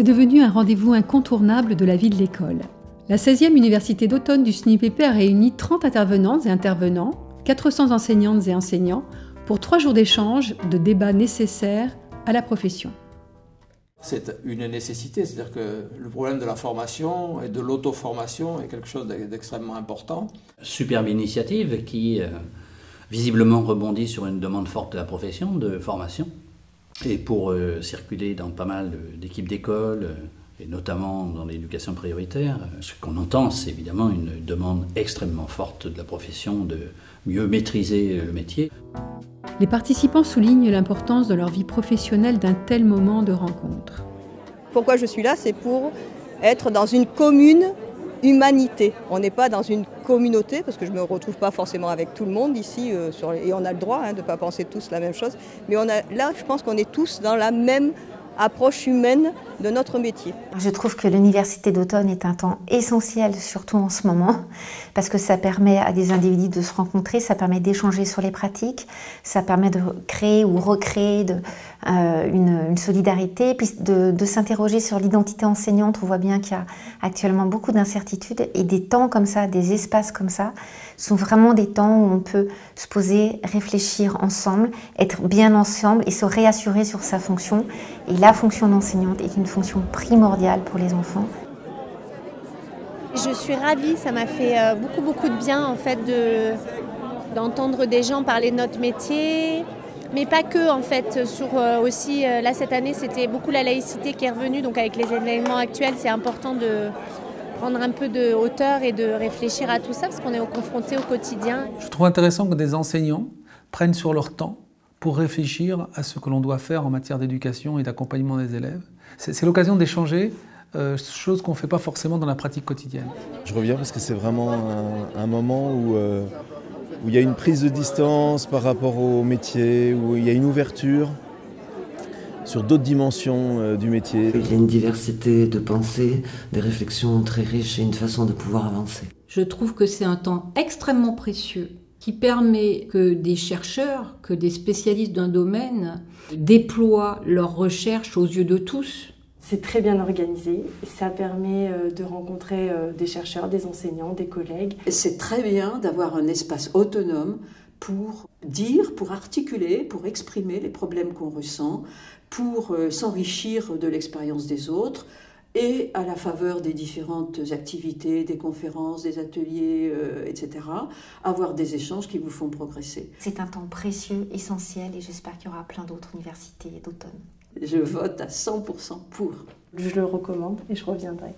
C'est devenu un rendez-vous incontournable de la vie de l'école. La 16e université d'automne du SNUIPP a réuni 30 intervenantes et intervenants, 400 enseignantes et enseignants, pour 3 jours d'échanges, de débats nécessaires à la profession. C'est une nécessité, c'est-à-dire que le problème de la formation et de l'auto-formation est quelque chose d'extrêmement important. Superbe initiative qui visiblement rebondit sur une demande forte de la profession de formation. Et pour circuler dans pas mal d'équipes d'école, et notamment dans l'éducation prioritaire, ce qu'on entend, c'est évidemment une demande extrêmement forte de la profession de mieux maîtriser le métier. Les participants soulignent l'importance de leur vie professionnelle d'un tel moment de rencontre. Pourquoi je suis là, c'est pour être dans une commune humanité. On n'est pas dans une communauté, parce que je ne me retrouve pas forcément avec tout le monde ici, et on a le droit de ne pas penser tous la même chose. Mais là, je pense qu'on est tous dans la même approche humaine de notre métier. Je trouve que l'université d'automne est un temps essentiel, surtout en ce moment, parce que ça permet à des individus de se rencontrer, ça permet d'échanger sur les pratiques, ça permet de créer ou recréer une solidarité, puis de s'interroger sur l'identité enseignante. On voit bien qu'il y a actuellement beaucoup d'incertitudes et des temps comme ça, des espaces comme ça, sont vraiment des temps où on peut se poser, réfléchir ensemble, être bien ensemble et se réassurer sur sa fonction. Et la fonction d'enseignante est une fonction primordiale pour les enfants. Je suis ravie, ça m'a fait beaucoup de bien en fait d'entendre des gens parler de notre métier, mais pas que en fait. Aussi là cette année c'était beaucoup la laïcité qui est revenue, donc avec les événements actuels c'est important de prendre un peu de hauteur et de réfléchir à tout ça parce qu'on est confronté au quotidien. Je trouve intéressant que des enseignants prennent sur leur temps pour réfléchir à ce que l'on doit faire en matière d'éducation et d'accompagnement des élèves. C'est l'occasion d'échanger, chose qu'on ne fait pas forcément dans la pratique quotidienne. Je reviens parce que c'est vraiment un moment où il y a une prise de distance par rapport au métier, où il y a une ouverture sur d'autres dimensions du métier. Il y a une diversité de pensées, des réflexions très riches et une façon de pouvoir avancer. Je trouve que c'est un temps extrêmement précieux qui permet que des chercheurs, que des spécialistes d'un domaine déploient leurs recherches aux yeux de tous. C'est très bien organisé, ça permet de rencontrer des chercheurs, des enseignants, des collègues. C'est très bien d'avoir un espace autonome pour dire, pour articuler, pour exprimer les problèmes qu'on ressent, pour s'enrichir de l'expérience des autres, et à la faveur des différentes activités, des conférences, des ateliers, etc., avoir des échanges qui vous font progresser. C'est un temps précieux, essentiel, et j'espère qu'il y aura plein d'autres universités d'automne. Je vote à 100% pour. Je le recommande et je reviendrai.